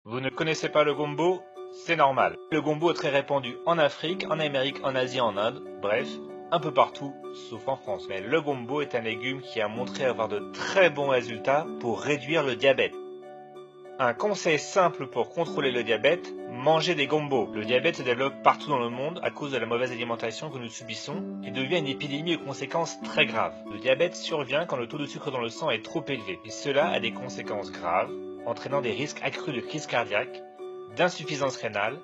Vous ne connaissez pas le gombo? C'est normal. Le gombo est très répandu en Afrique, en Amérique, en Asie, en Inde, bref, un peu partout, sauf en France. Mais le gombo est un légume qui a montré avoir de très bons résultats pour réduire le diabète. Un conseil simple pour contrôler le diabète, mangez des gombos. Le diabète se développe partout dans le monde à cause de la mauvaise alimentation que nous subissons et devient une épidémie aux conséquences très graves. Le diabète survient quand le taux de sucre dans le sang est trop élevé et cela a des conséquences graves, entraînant des risques accrus de crise cardiaque, d'insuffisance rénale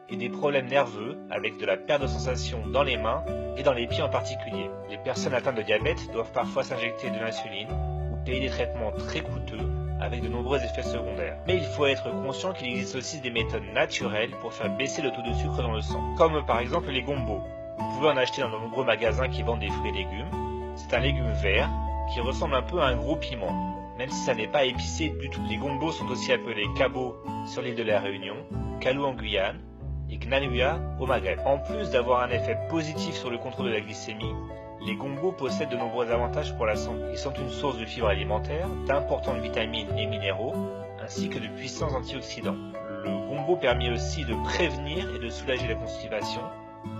et des problèmes nerveux avec de la perte de sensation dans les mains et dans les pieds en particulier. Les personnes atteintes de diabète doivent parfois s'injecter de l'insuline ou payer des traitements très coûteux avec de nombreux effets secondaires. Mais il faut être conscient qu'il existe aussi des méthodes naturelles pour faire baisser le taux de sucre dans le sang, comme par exemple les gombos. Vous pouvez en acheter dans de nombreux magasins qui vendent des fruits et légumes. C'est un légume vert qui ressemble un peu à un gros piment, même si ça n'est pas épicé du tout. Les gombos sont aussi appelés cabot sur l'île de la Réunion, calou en Guyane et gnanuya au Maghreb. En plus d'avoir un effet positif sur le contrôle de la glycémie, les gombos possèdent de nombreux avantages pour la santé. Ils sont une source de fibres alimentaires, d'importantes vitamines et minéraux, ainsi que de puissants antioxydants. Le gombo permet aussi de prévenir et de soulager la constipation,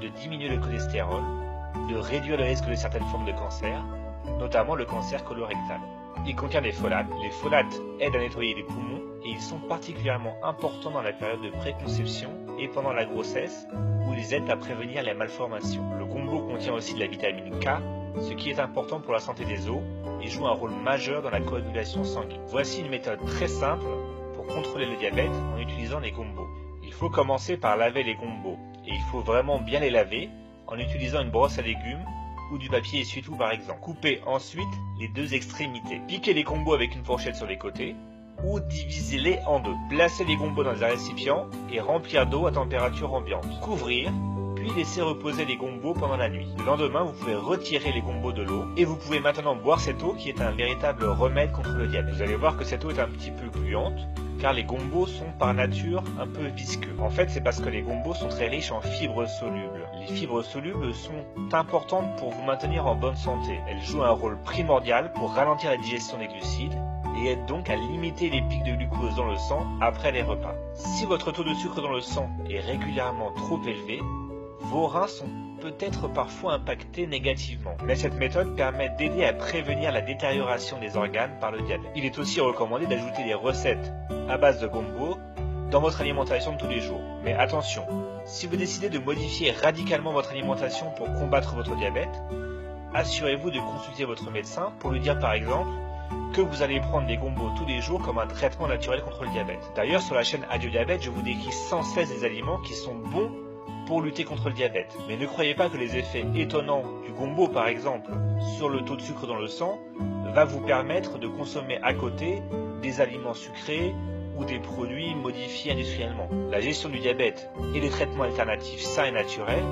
de diminuer le cholestérol, de réduire le risque de certaines formes de cancer, notamment le cancer colorectal. Il contient des folates. Les folates aident à nettoyer les poumons et ils sont particulièrement importants dans la période de préconception et pendant la grossesse où ils aident à prévenir les malformations. Le gombo contient aussi de la vitamine K, ce qui est important pour la santé des os et joue un rôle majeur dans la coagulation sanguine. Voici une méthode très simple pour contrôler le diabète en utilisant les gombos. Il faut commencer par laver les gombos et il faut vraiment bien les laver en utilisant une brosse à légumes ou du papier essuie-tout par exemple. Coupez ensuite les deux extrémités. Piquez les gombos avec une fourchette sur les côtés ou divisez-les en deux. Placez les gombos dans un récipient et remplir d'eau à température ambiante. Couvrir, puis laisser reposer les gombos pendant la nuit. Le lendemain, vous pouvez retirer les gombos de l'eau et vous pouvez maintenant boire cette eau qui est un véritable remède contre le diabète. Vous allez voir que cette eau est un petit peu gluante car les gombos sont par nature un peu visqueux. En fait, c'est parce que les gombos sont très riches en fibres solubles. Les fibres solubles sont importantes pour vous maintenir en bonne santé. Elles jouent un rôle primordial pour ralentir la digestion des glucides et aident donc à limiter les pics de glucose dans le sang après les repas. Si votre taux de sucre dans le sang est régulièrement trop élevé, vos reins sont peut-être parfois impactés négativement. Mais cette méthode permet d'aider à prévenir la détérioration des organes par le diabète. Il est aussi recommandé d'ajouter des recettes à base de gombo dans votre alimentation de tous les jours. Mais attention, si vous décidez de modifier radicalement votre alimentation pour combattre votre diabète, assurez-vous de consulter votre médecin pour lui dire par exemple que vous allez prendre des gombos tous les jours comme un traitement naturel contre le diabète. D'ailleurs, sur la chaîne Adieu Diabète, je vous décris sans cesse des aliments qui sont bons pour lutter contre le diabète. Mais ne croyez pas que les effets étonnants du gombo par exemple sur le taux de sucre dans le sang va vous permettre de consommer à côté des aliments sucrés ou des produits modifiés industriellement. La gestion du diabète et les traitements alternatifs sains et naturels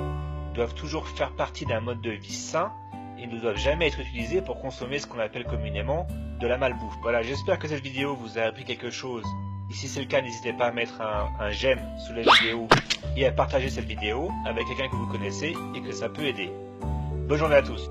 doivent toujours faire partie d'un mode de vie sain et ne doivent jamais être utilisés pour consommer ce qu'on appelle communément de la malbouffe. Voilà, j'espère que cette vidéo vous a appris quelque chose. Et si c'est le cas, n'hésitez pas à mettre un j'aime sous la vidéo et à partager cette vidéo avec quelqu'un que vous connaissez et que ça peut aider. Bonne journée à tous.